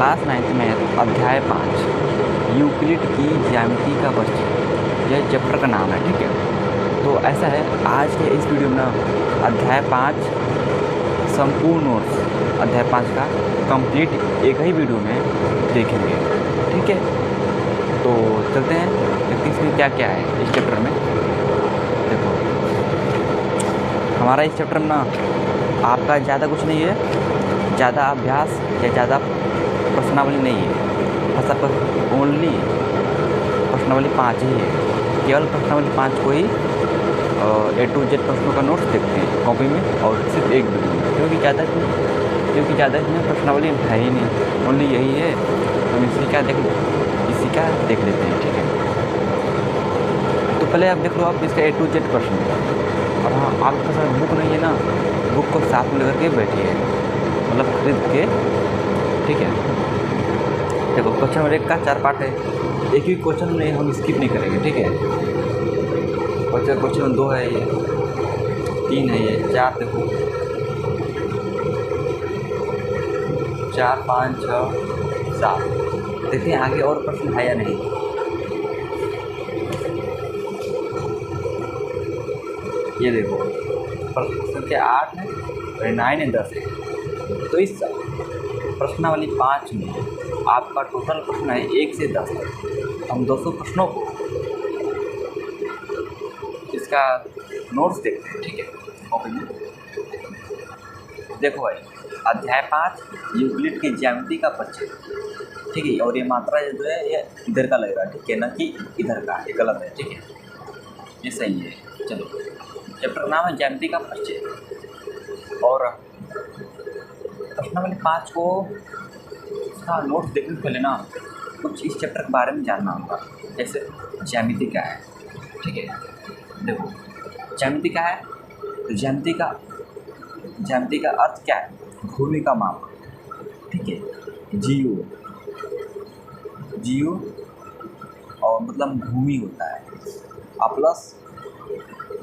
Class 9th में अध्याय 5 Euclid की ज्यामिति का परिचय, यह चैप्टर का नाम है। ठीक है, तो ऐसा है, आज के इस वीडियो में ना अध्याय 5 संपूर्ण नोट्स अध्याय 5 का कंप्लीट एक ही वीडियो में देखेंगे। ठीक है, तो चलते हैं, देखते हैं इसमें क्या क्या है इस चैप्टर में। देखो, हमारा इस चैप्टर में ना आपका ज़्यादा कुछ नहीं है, ज़्यादा अभ्यास या ज़्यादा प्रश्नावली नहीं है, बस आपका ओनली प्रश्नावली 5 ही है। केवल प्रश्नावली 5 को ही A to Z प्रश्नों का नोट्स देखते हैं कॉपी में, और सिर्फ एक वीडियो में, क्योंकि ज़्यादा इसमें प्रश्नावली है ही नहीं, ओनली यही है। हम इसी का देख लेते हैं। ठीक है, तो पहले आप देख लो, आप इसका A to Z प्रश्न। और हाँ, आपके पास बुक नहीं है ना, बुक को साथ में लेकर के बैठिए, मतलब खरीद के। ठीक है, देखो क्वेश्चन नंबर 1 का 4 पार्ट है, एक ही क्वेश्चन में हम स्किप नहीं करेंगे। ठीक है, क्वेश्चन 2 है, ये 3 है, ये 4, देखो 4, 5, 6, 7। देखिए आगे और प्रश्न है या नहीं। ये देखो प्रश्न संख्या 8 है, 9 है, 10 है। तो इस प्रश्नावली 5 में आपका टोटल प्रश्न है 1 से 10 तक। हम 200 प्रश्नों को इसका नोट्स देखते हैं। ठीक है, कॉपी में देखो भाई, अध्याय 5 यूक्लिड की ज्यामिति का परिचय। ठीक है, और ये मात्रा जो है ये इधर का लगेगा, ठीक है, ना कि इधर का, ये गलत है। ठीक है, ये सही है। चलो, चैप्टर का नाम है ज्यामिति का परिचय, और प्रश्नावली 5 को उसका नोट्स देखने से पहले ना कुछ इस चैप्टर के बारे में जानना होगा। जैसे ज्यामिति क्या है। ठीक है, देखो ज्यामिति क्या है, तो ज्यामिति का अर्थ क्या है, भूमि का माप। ठीक है, जियो और मतलब भूमि होता है, प्लस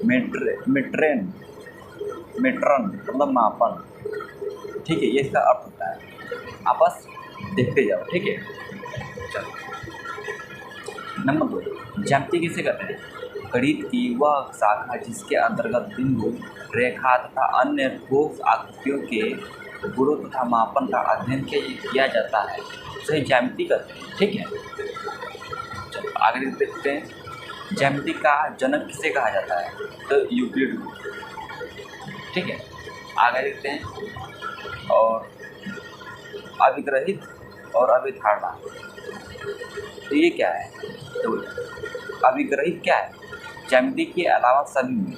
मेट्रन मतलब मापन। ठीक है, ये इसका अर्थ होता है। आप बस देखते जाओ। ठीक है, चलो नंबर 2, ज्यामिति किसे कहते हैं? गणित की वह शाखा जिसके अंतर्गत बिंदु, रेखा तथा अन्य ठोस आकृतियों के गुणों तथा मापन का अध्ययन किया जाता है, उसे ज्यामिति कहते हैं। ठीक है, चलो आगे देखते हैं, ज्यामिति का जनक किसे कहा जाता है? तो यूक्लिड। ठीक है, आगे देखते हैं, और अभिग्रहित और अभिधारणा, तो ये क्या है? तो अभिग्रहित क्या है? ज्यामिति के अलावा सभी में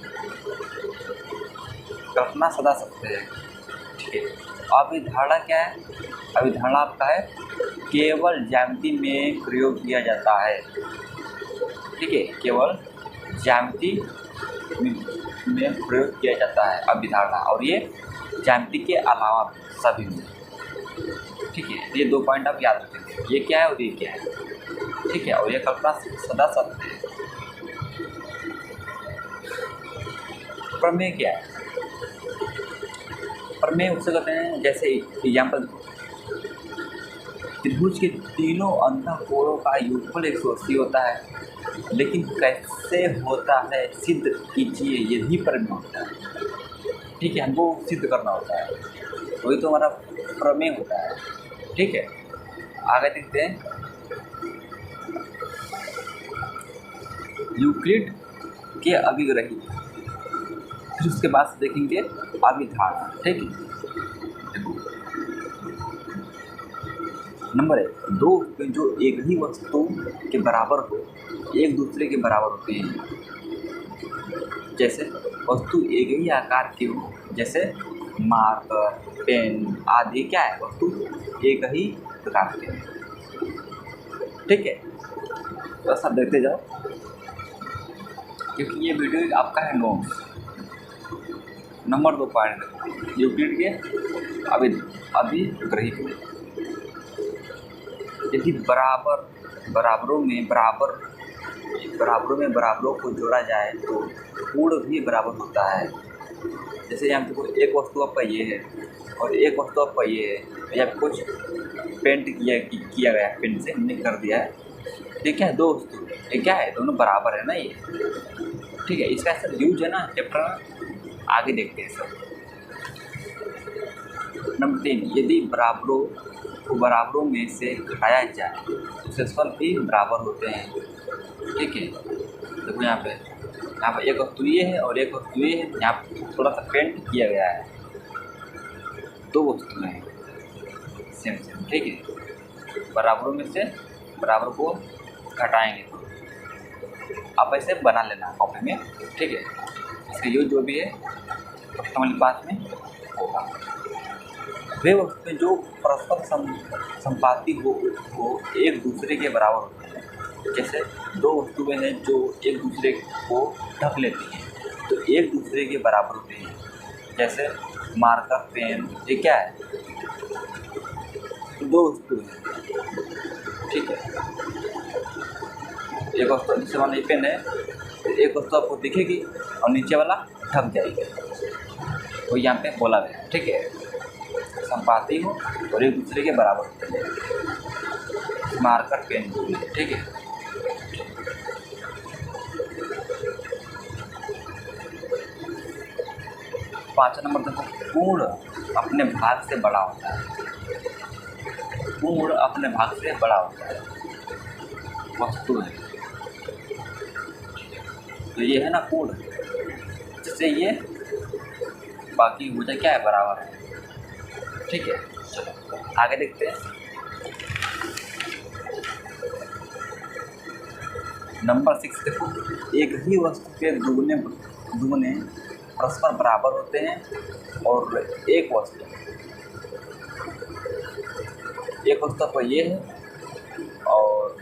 कल्पना सदा सकते हैं। ठीक है, अभिधारणा क्या है? अभिधारणा आपका है केवल ज्यामिति में प्रयोग किया जाता है। ठीक है, केवल ज्यामिति में प्रयोग किया जाता है अभिधारणा, और ये ज्यामिति के अलावा सभी में। ठीक है, ये 2 पॉइंट आप याद रखेंगे, ये क्या है और ये क्या है। ठीक है, और ये कल्पना सदा सत्य है। प्रमेय क्या है? प्रमेय उसे कहते हैं, जैसे एग्जाम्पल, त्रिभुज के तीनों अंतःकोणों का योगफल 180 होता है, लेकिन कैसे होता है सिद्ध कीजिए, यही प्रमेय होता है। ठीक है, हमको सिद्ध करना होता है, वही तो हमारा प्रमेय होता है। ठीक है, आगे देखते हैं, यूक्लिड के अभिग्रही, फिर उसके बाद देखेंगे अभिधारणा। ठीक है, देखो नंबर 1, 2 जो एक ही वस्तु के बराबर हो, एक दूसरे के बराबर होते हैं। जैसे वस्तु एक ही आकार की हो, जैसे मार्कर, पेन आदि, क्या है, वस्तु एक ही प्रकार के हैं। ठीक है, बस आप देखते जाओ, क्योंकि ये वीडियो आपका है नोट्स। नंबर 2 पॉइंट, यूक्लिड के अभिग्रहित में, यदि बराबरों में बराबरों को जोड़ा जाए तो गुण भी बराबर होता है। जैसे यहाँ पे एक वस्तु आपका ये है और एक वस्तु आपका ये है, या कुछ पेंट किया गया है, पेंट से हमने कर दिया है। ये क्या है, दो वस्तु, ये क्या है, दोनों बराबर है ना ये, ठीक है। इसका ऐसा यूज है ना चैप्टर आगे देखते हैं सब। नंबर 3, यदि बराबरों को बराबरों में से घटाया जाए तो क्षेत्रफल भी बराबर होते हैं, ठीक है। देखो यहाँ पे एक वस्तु ये है और एक वस्तु ये है, यहाँ पे थोड़ा सा पेंट किया गया है, दो वस्तुएं हैं सेम सेम, ठीक है। बराबरों में से बराबर को घटाएंगे तो आप ऐसे बना लेना कॉपी में, ठीक है। इसका यूज जो भी है प्रश्न वाली बात में होगा। वे वस्तुएं जो परस्पर संपाती हो एक दूसरे के बराबर होते हैं। जैसे दो वस्तुएं हैं जो एक दूसरे को ढक लेती हैं तो एक दूसरे के बराबर होते हैं। जैसे मार्कर, पेन, ये क्या है, दो वस्तुएं हैं, ठीक है। एक वस्तु जैसे मान लीजिए पेन है, एक वस्तु आपको दिखेगी और नीचे वाला ढक जाएगी, तो यहाँ पे बोला गया, ठीक है। संपाती हो और एक दूसरे के बराबर होते हैं, मार्कर, पेन, ठीक है। 5 नंबर देखो, पूर्ण अपने भाग से बड़ा होता है। पूर्ण अपने भाग से बड़ा होता है, वस्तु है तो ये है ना पूर्ण, जिससे ये बाकी हो जाए क्या है, बराबर है, ठीक है। चलो आगे देखते हैं। नंबर 6 देखो, एक ही वस्तु के दुगने परस्पर बराबर होते हैं और एक वस्तु पर ये है और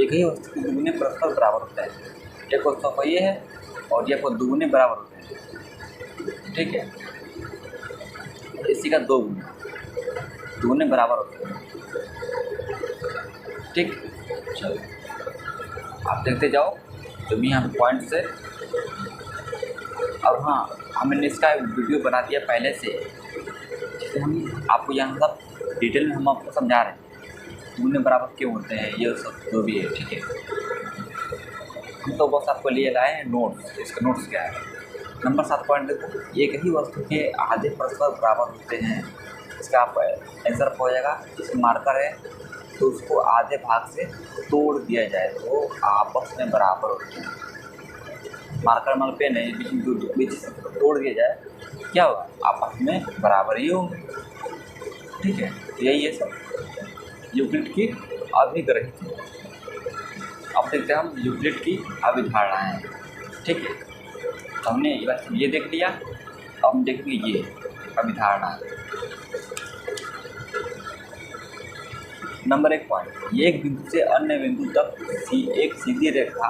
एक ही वस्तु के दुगने परस्पर बराबर होते हैं। एक वस्तु पर ये है और ये पर दुगने बराबर होते हैं, ठीक है। इसी का दो दुगने बराबर होते हैं, ठीक। चलो आप देखते जाओ जो भी यहाँ पॉइंट से। अब हाँ, हमने इसका वीडियो बना दिया पहले से, जिससे हम आपको यहाँ सब डिटेल में हम आपको समझा रहे हैं दुगने बराबर क्यों होते हैं, ये सब जो भी है, ठीक है। हम तो बस आपको लिए लाए हैं नोट्स, इसका नोट्स क्या है। नंबर 7 पॉइंट देखो, एक ही वस्तु के आधे परस्पर बराबर होते हैं। इसका आप आंसर हो जाएगा, इसमें मार्कर है तो उसको आधे भाग से तोड़ दिया जाए तो आपस में बराबर होते हैं। मार्कर मतलब पेन है, बीच से तोड़ दिया जाए क्या होगा, आपस में बराबर ही होंगे, ठीक है। यही है सब यूक्लिड की अभिग्रहित। अब देखते हैं हम यूक्लिड की अभिधारणाएं, ठीक है। हमने ये देख लिया, अब हम देखेंगे ये अभिधारणा। नंबर 1 पॉइंट, एक बिंदु से अन्य बिंदु तक एक सीधी रेखा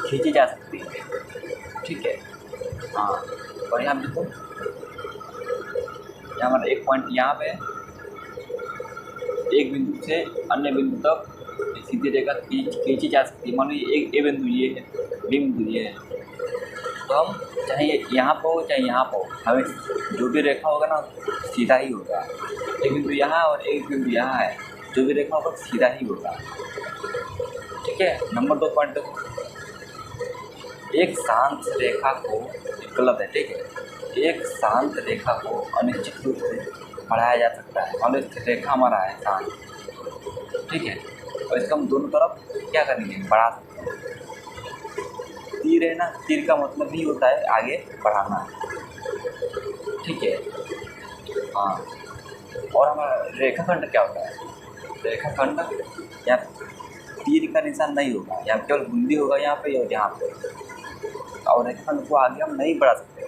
खींची जा सकती है, ठीक है। हाँ, और यहाँ देखो, यहाँ हमारा 1 पॉइंट यहाँ पे एक बिंदु से अन्य बिंदु तक सीधी रेखा खींची जा सकती है। मान लीजिए एक ए बिंदु ये है, बी बिंदु ये है, तो हम चाहे यहाँ पर हो चाहे यहाँ पर हो, हमें जो भी रेखा होगा ना सीधा ही होगा। एक बिंदु यहाँ और एक बिंदु यहाँ है, जो भी रेखा होगा सीधा ही होगा, ठीक है। नंबर 2 पॉइंट देखो, एक शांत रेखा को गलत है, ठीक है। एक शांत रेखा को अनिश्चित रूप से बढ़ाया जा सकता है। मान लो रेखा हमारा है शांत, ठीक है, और इसका हम दोनों तरफ क्या करेंगे, बढ़ा सकते हैं। तीर है ना, तीर का मतलब ही होता है आगे बढ़ाना, ठीक है। हाँ, और हमारा रेखाखंड क्या होता है, रेखाखंड या तीर का निशान नहीं होगा, यहाँ केवल बूंदी होगा यहाँ पे और यहाँ पे, और रेखाखंड को आगे हम नहीं बढ़ा सकते,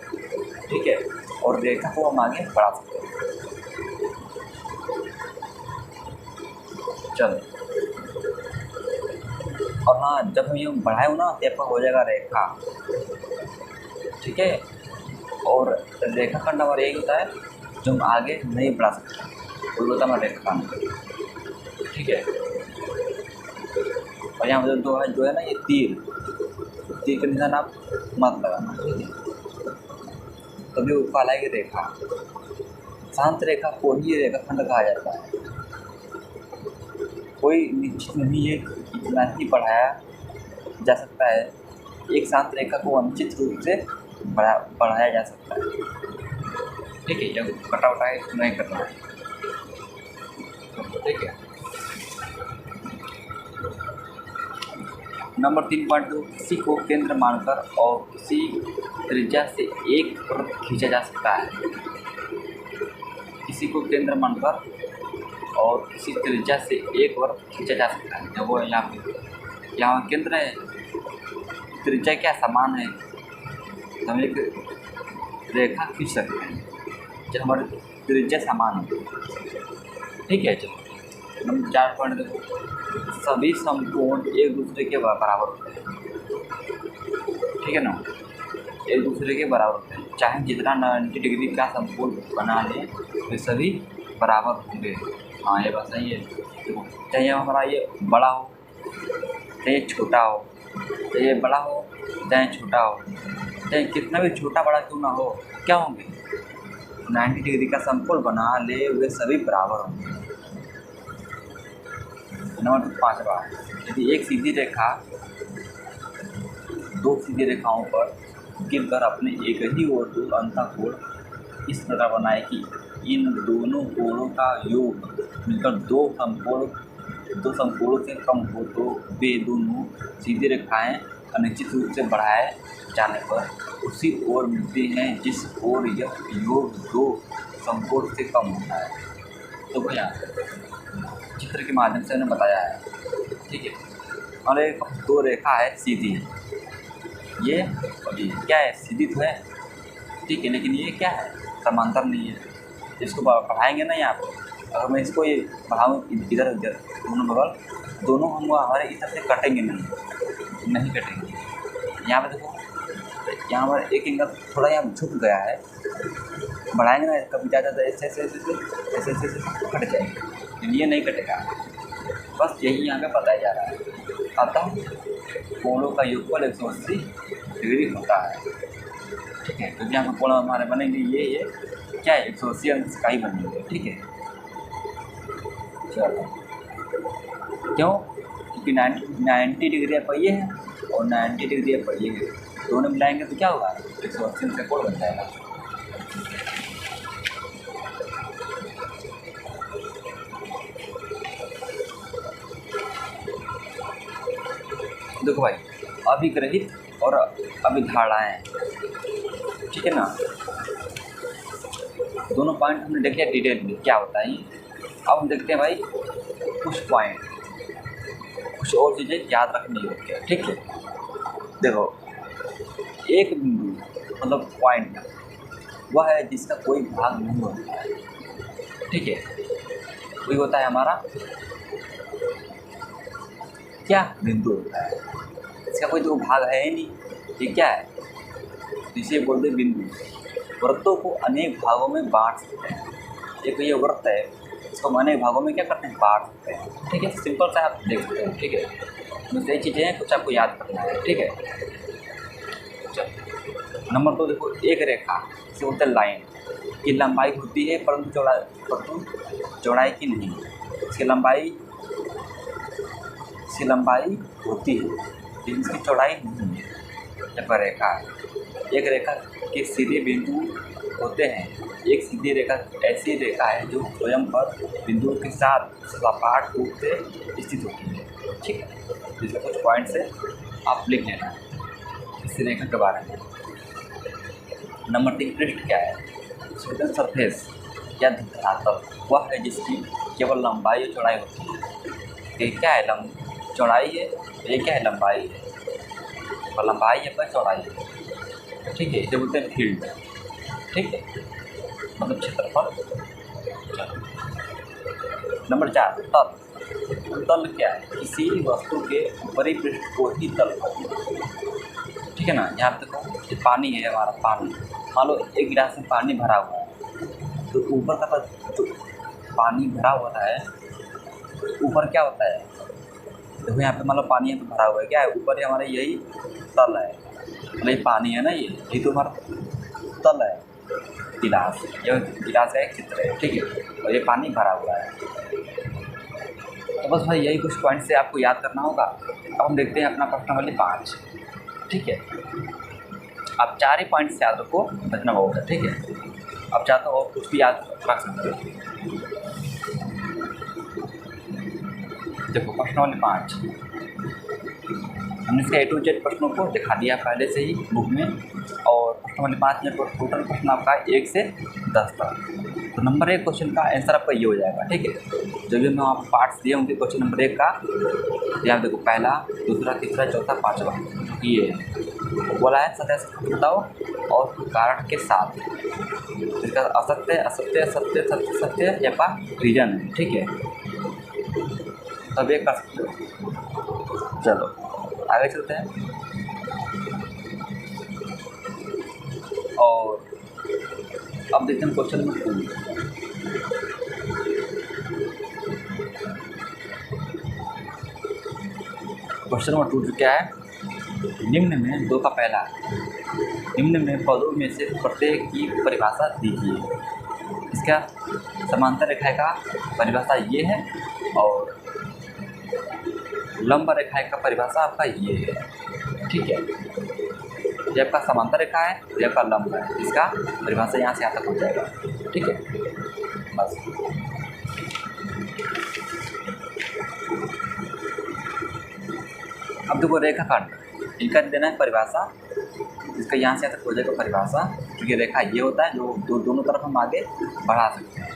ठीक है, और रेखा को हम आगे बढ़ा सकते हैं। चलो, और हाँ, जब हम ये बढ़ाए हो ना तो हो जाएगा रेखा, ठीक है। और रेखाखंड हमारा यही होता है जो हम आगे नहीं बढ़ा सकते, वो होता है हमारा रेखाखंड, ठीक है। और यहाँ पर जो है ना ये तीर का निशान आप मत लगाना, ठीक है। तभी वो कहलाएगी रेखा। शांत रेखा को ही रेखाखंड कहा जाता है, कोई निश्चित नहीं है कि इतना ही बढ़ाया जा सकता है। एक साथ रेखा को अनिश्चित रूप से बढ़ाया जा सकता है। ठीक है, जब कटा उठा है नहीं करना है। ठीक है। नंबर 3.2, किसी को केंद्र मानकर और किसी त्रिज्या से एक वृत्त खींचा जा सकता है। किसी को केंद्र मानकर और किसी त्रिज्या से एक वृत्त खींचा जा सकता है। जब वो यहाँ केंद्र है, त्रिज्या क्या समान है, तो हम एक रेखा खींच सकते हैं जब हमारी त्रिज्या समान है। ठीक है। चलो नंबर 4 देखो, सभी समकोण एक दूसरे के बराबर होते हैं। ठीक है ना, एक दूसरे के बराबर होते हैं। चाहे जितना 90 डिग्री का समकोण बना लें वे सभी बराबर होंगे। हाँ, ये बात सही है। देखो, चाहे हमारा ये बड़ा हो चाहे छोटा हो, चाहे बड़ा हो चाहे छोटा हो, चाहे कितना भी छोटा बड़ा क्यों ना हो, क्या होंगे 90 डिग्री का समकोण बना ले वे सभी बराबर होंगे। नंबर 5, यदि एक सीधी रेखा दो सीधी रेखाओं पर गिरकर अपने एक ही ओर दो अंतःकोण इस प्रकार बनाए कि इन दोनों कोणों का योग मिलकर दो समकोणों से कम हो, तो वे दोनों सीधी रेखाएं अनिश्चित रूप से बढ़ाए जाने पर उसी ओर मिलती हैं जिस ओर यह योग दो समकोण से कम होता है। तो भैया चित्र के माध्यम से हमने बताया है। ठीक है। और एक दो रेखा है सीधी, ये क्या है, सीधी तो है। ठीक है, लेकिन ये क्या है, समांतर नहीं है। इसको बढ़ाएंगे ना यहाँ पर, अगर मैं इसको ये बढ़ाऊँ इधर उधर दोनों बगल, दोनों हम हमारे इस तरह से कटेंगे नहीं कटेंगे। यहाँ पे देखो, यहाँ पर एक एंगल थोड़ा यहाँ झुक गया है, बढ़ाएंगे ना कभी ज़्यादा ऐसे कट जाएंगे, लेकिन ये नहीं कटेगा। बस यही यहाँ पे बताया जा रहा है। अतः कोणों का योगफल 180 डिग्री होता है। ठीक है, क्योंकि यहाँ पर कोण हमारे बनेंगे ये क्या है, 180 अंश का ही बनेंगे। ठीक है। चलो, क्यों, क्योंकि 90 डिग्री पर ये है और 90 डिग्री पर ये है, दोनों मिलाएंगे तो क्या होगा, 180 अंश का कोण बन जाएगा। देखो भाई, अभिग्रहित और अभिधारणाएं, ठीक है ना, दोनों पॉइंट हमने देखे डिटेल में क्या होता है। अब हम देखते हैं भाई कुछ पॉइंट, कुछ और चीज़ें याद रखनी होती है। ठीक है। देखो, एक बिंदु मतलब पॉइंट वह है जिसका कोई भाग नहीं होता है। ठीक है, वही होता है हमारा क्या, बिंदु होता है। इसका कोई तो भाग है ही नहीं, ये क्या है, इसे बोलते हैं बिंदु। वृत्तों को अनेक भागों में बांट सकते हैं। एक ये वृत्त है, इसको हम अनेक भागों में क्या करते हैं, बांट सकते हैं। ठीक है, सिंपल सा आप देख सकते हो। ठीक है, बस यही चीज़ें हैं, कुछ आपको याद करना है। ठीक है। चलो नंबर 2 देखो, एक रेखा से बोलते हैं लाइन की लंबाई होती है परंतु चौड़ाई की नहीं। इसकी लंबाई होती है लेकिन इसकी चौड़ाई नहीं है। जब रेखा एक रेखा के सीधे बिंदु होते हैं, एक सीधी रेखा ऐसी रेखा है जो स्वयं पर बिंदुओं के साथ सपाट रूप से स्थित होती है। ठीक है, इसके कुछ पॉइंट्स है, आप लिख लेना इस रेखा के बारे में। नंबर 3, पृष्ठ क्या है, स्वेदन सरफेस या धरातल वह है जिसकी केवल लंबाई और चौड़ाई होती है। ये क्या है, चौड़ाई है, ये क्या है, लंबाई है। पर लंबाई है पर चौड़ाई है। ठीक है, इसे बोलते हैं फील्ड। ठीक है, मतलब क्षेत्रफल। नंबर 4, तल। तल क्या है, किसी वस्तु के ऊपरी पृष्ठ को ही तल कहते हैं। ठीक है ना, यहाँ पे देखो ये पानी है हमारा, पानी मान लो एक गिलास में पानी भरा हुआ है, तो ऊपर का जो पानी भरा हुआ है, ऊपर क्या होता है, देखो यहाँ पे मान लो पानी है तो भरा हुआ है, क्या है, ऊपर ही हमारा यही तल है, मतलब ये पानी है ना, ये तो हमारा तल है, गिलास, ये गिलास का एक चित्र है। ठीक है, और ये पानी भरा हुआ है। तो बस भाई यही कुछ पॉइंट से आपको याद करना होगा। अब हम देखते हैं अपना प्रश्न नंबर 5। ठीक है, आप 4 ही पॉइंट से याद रखो, बचना बहुत है। ठीक है, अब चाहते हो और कुछ भी याद रख सकते हो। देखो प्रश्न नंबर 5, हमने इसका A to Z प्रश्नों को दिखा दिया पहले से ही बुक में, और प्रश्न नंबर 5 में टोटल प्रश्न आपका 1 से 10 तक। तो नंबर 1 क्वेश्चन का आंसर आपका ये हो जाएगा। ठीक है, जो भी मैं आपको पार्ट्स दिए होंगे क्वेश्चन नंबर 1 का, यहाँ देखो पहला, दूसरा, तीसरा, चौथा, पाँचवा, ये बोला है सत्य सत्य बताओ और कारण के साथ। इसका असत्य असत्य सत्य सत्य सत्य या पा रीजन है। ठीक है, तब ये कर सकते हो। चलो आगे चलते हैं। और अब देखते हैं क्वेश्चन नंबर 2। क्वेश्चन नंबर 2 जो क्या है, निम्न में 2 का पहला, निम्न में पदों में से प्रत्येक की परिभाषा दीजिए। इसका समांतर रेखा का परिभाषा ये है और लंब रेखा का परिभाषा आपका ये है। ठीक है, ये आपका समांतर रेखा है, ये आपका लंब है, इसका परिभाषा यहाँ से यहाँ तक हो जाएगा। ठीक है, बस अब देखो रेखाखंड, इनका देना है परिभाषा, इसका यहाँ से यहाँ तक हो जाएगा परिभाषा, क्योंकि रेखा ये होता है जो दोनों तरफ हम आगे बढ़ा सकते हैं।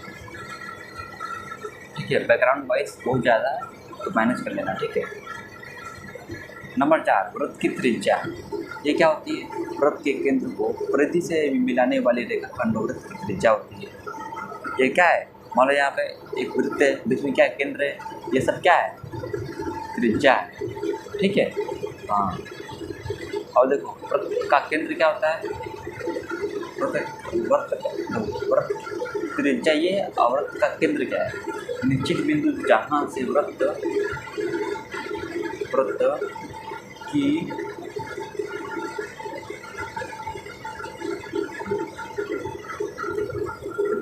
ठीक है, बैकग्राउंड वाइज बहुत ज़्यादा है तो मैनेज कर लेना। ठीक है, नंबर 4, वृत्त की त्रिज्या। ये क्या होती है, वृत्त के केंद्र को परिधि से मिलाने वाली रेखाखंड वृत्त की त्रिज्या होती है। ये क्या है, मान लो यहाँ पे एक वृत्त है, बीच में क्या है, केंद्र है, ये सब क्या है, त्रिज्या है। ठीक है, हाँ, और देखो वृत्त का केंद्र क्या होता है, वृत्त त्रिज्या ये, और वृत्त का केंद्र क्या है, निश्चित बिंदु जहाँ से वृत्त की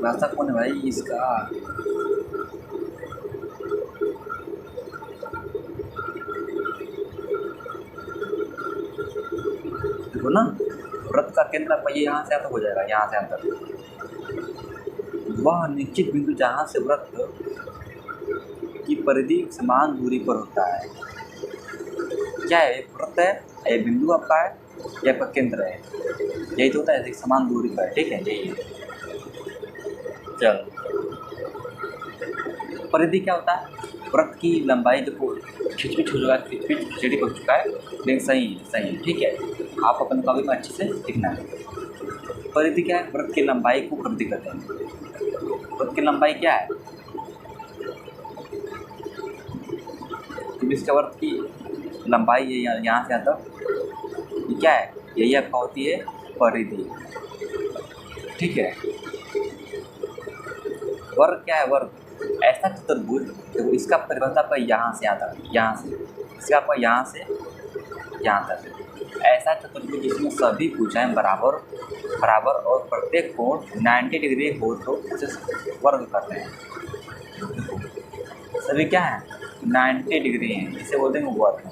भाषा कौन है भाई इसका, देखो ना, वृत्त का केंद्र आपका ये यहाँ से यहाँ तक हो जाएगा, यहाँ से यहाँ तक, वह निश्चित बिंदु जहाँ से वृत्त की परिधि समान दूरी पर होता है। क्या है, वृत्त है, ये बिंदु आपका है, ये आपका केंद्र है, यही तो होता है समान दूरी पर। ठीक है, यही है। चलो, परिधि क्या होता है, वृत्त की लंबाई, देखो खिचपिच हो चुका है, खिचपिच खिचड़ी हो चुका है, लेकिन सही है। ठीक है, आप अपन कभी में अच्छे से लिखना है। परिधि क्या है, वृत्त की लंबाई को परिधि कहते हैं। वृत्त की लंबाई क्या है, इसका वृत्त की लंबाई ये यहाँ से यहाँ तक, ये क्या है, यही आपका होती है परिधि। ठीक है, वर्ग क्या है, वर्ग ऐसा चतुर्भुज, देखो इसका परिभाषा आपका यहाँ से यहाँ तक, यहाँ से इसका आपका यहाँ से यहाँ तक, ऐसा चतुर्भुज जिसमें सभी भुजाएं बराबर बराबर और प्रत्येक कोण 90 डिग्री हो तो उसे वर्ग करते हैं। सभी क्या है, 90 डिग्री हैं, इसे बोलते हैं वर्ग।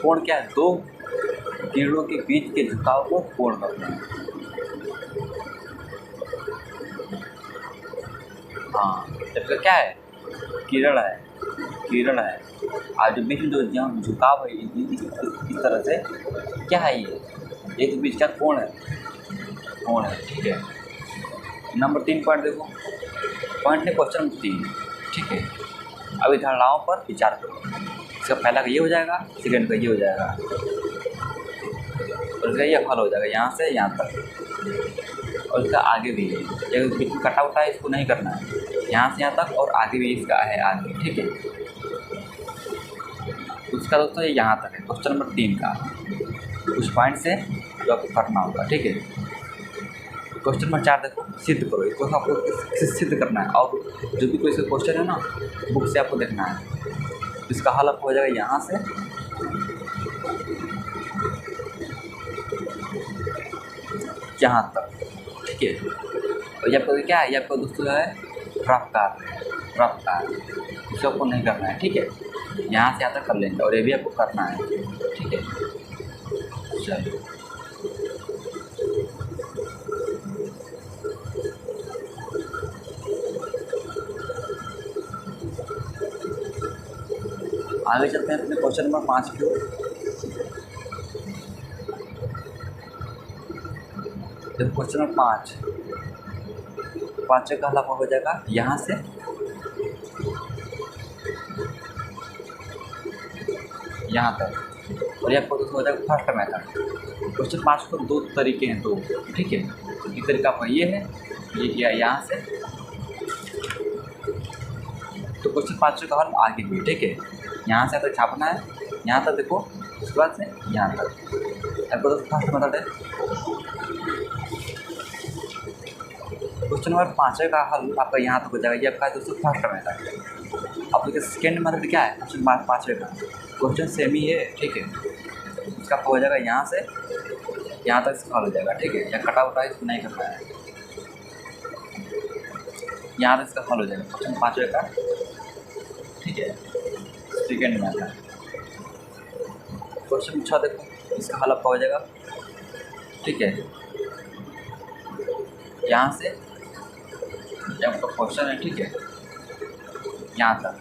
कोण क्या है, 2 किरणों के बीच के झुकाव को कोण करते हैं। हाँ, जबकि क्या है, किरण है, आज जो बीच में जो जहाँ झुकाव है इस तरह से, क्या है ये तो बीच का कोण है। ठीक है, नंबर 3 पॉइंट देखो, पॉइंट है क्वेश्चन नंबर 3। ठीक है, अभी धारणाओं पर विचार करो। इसका पहला का ये हो जाएगा, सेकंड का ये हो जाएगा, और इसका ये हल हो जाएगा यहाँ से यहाँ तक, और इसका आगे भी है, ये बीच में कटा उठा है, इसको नहीं करना है, यहाँ से यहाँ तक और आगे भी इसका है आगे। ठीक है, उसका दोस्तों ये यहाँ तक है क्वेश्चन नंबर 3 का, कुछ पॉइंट से जो आपको करना होगा। ठीक है, क्वेश्चन नंबर 4 देखो, सिद्ध करो, इसको आपको सिद्ध करना है, और जो भी कोई क्वेश्चन है ना बुक से आपको देखना है। इसका हल आपको हो जाएगा यहाँ से यहाँ तक। ठीक है, और ये आपको क्या है, ये आपको दोस्तों है रफ्तार इसे आपको नहीं करना है, ठीक है। यहाँ से यहाँ तक कर लेंगे और ये भी आपको करना है, ठीक है। चलिए आगे चलते हैं अपने क्वेश्चन नंबर 5 की ओर। देखो क्वेश्चन नंबर 5 का हल हो जाएगा यहाँ से यहाँ तक, और यह प्रोसेस हो जाएगा फर्स्ट मेथड। क्वेश्चन 5 को दो तरीके हैं, दो, ठीक है। एक तरीका आपका ये है, ये किया यहाँ से, तो क्वेश्चन 5 का हल आगे भी, ठीक है। यहाँ से तक छापना है, यहाँ तक देखो, उसके बाद से यहाँ तक। अब फर्स्ट मेथड है। क्वेश्चन नंबर 5 का हल आपका यहाँ तक हो जाएगा, ये आपका है दोस्तों फर्स्ट मेथड। अब देखिए सेकेंड मेथड क्या है क्वेश्चन 5 का, क्वेश्चन सेम ही है, ठीक है। इसका हो जाएगा यहाँ से यहाँ तक इसका हल हो जाएगा, ठीक है। या कटा उटा इसको नहीं करना है, यहाँ तक इसका हल हो जाएगा क्वेश्चन 5 का, ठीक है। सेकेंड मेथड क्वेश्चन 6 देखो, इसका हल आपका हो जाएगा, ठीक है। यहाँ से आपका क्वेश्चन है, ठीक है, यहाँ तक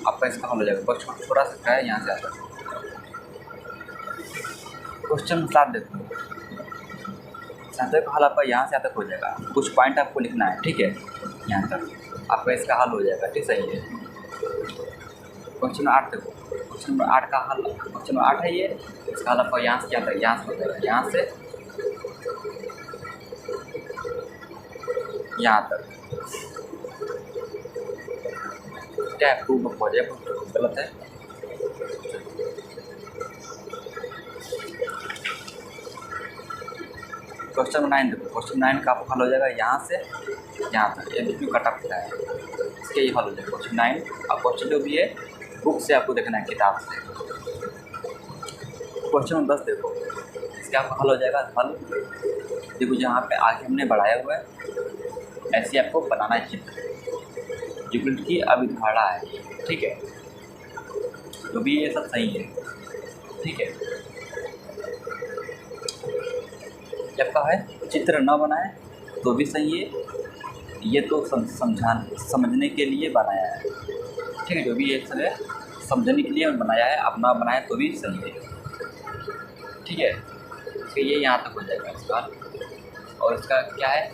आपका इसका हल हो जाएगा। बहुत छोटा सा है, यहाँ से आता है। क्वेश्चन 7 देखो, 7 का हल आपका यहाँ से यहाँ तक हो जाएगा। कुछ पॉइंट आपको लिखना है, ठीक है, यहाँ तक आपका इसका हल हो जाएगा, ठीक, सही है। क्वेश्चन 8 देखो, क्वेश्चन नंबर 8 का हल, क्वेश्चन नंबर 8 है ये, इसका हल आपका यहाँ से यहाँ तक, यहाँ से हो जाएगा, यहाँ से यहाँ तक। क्या है, प्रूफ हो जाए, गलत है। क्वेश्चन 9 देखो, क्वेश्चन 9 का आपका हल हो जाएगा यहाँ से यहाँ तक, ये बीच में कटा फटा है, इसके ये हल हो जाएगा क्वेश्चन 9। अब क्वेश्चन जो भी है बुक से आपको देखना है, किताब से। क्वेश्चन नंबर 10 देखो, इसका आपका हल हो जाएगा। हल देखो, जहाँ पे आगे हमने बढ़ाया हुआ है, ऐसे आपको बनाना है चित्र, यूक्लिड की अभिधारणा है, ठीक है। तो भी ये सब सही है, ठीक है। जब कहा है चित्र न बनाए तो भी सही है, ये तो समझने के लिए बनाया है, ठीक है। जो भी ये सब है समझने के लिए बनाया है, आप ना बनाए तो भी सही है, ठीक है। तो ये यहाँ तक हो जाएगा इसका। और इसका क्या है,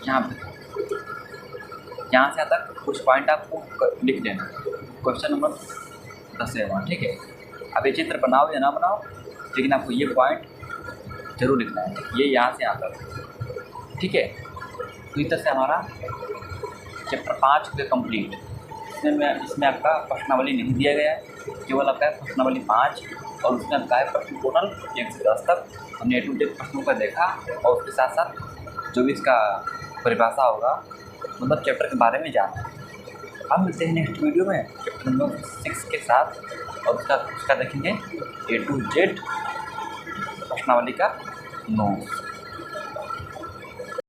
यहाँ पे यहाँ से यहाँ तक कुछ पॉइंट आपको लिख देना। क्वेश्चन नंबर 10 है वहाँ, ठीक है। अब ये चित्र बनाओ या ना बनाओ, लेकिन आपको ये पॉइंट जरूर लिखना है, ये यहाँ से यहाँ तक, ठीक है। तो इस तरह से हमारा चैप्टर 5 का कंप्लीट। इसमें आपका प्रश्नावली नहीं दिया गया है, केवल आपका है प्रश्नावली 5, और उसमें आपका है प्रश्न टोटल 1 से 10 तक। हमने A to Z प्रश्नों का देखा, और उसके साथ साथ जो भी इसका परिभाषा होगा, मतलब चैप्टर के बारे में जाना है। हम मिलते हैं नेक्स्ट वीडियो में चैप्टर नंबर 6 के साथ, और उसका देखेंगे A to Z प्रश्नावली का नोट्स।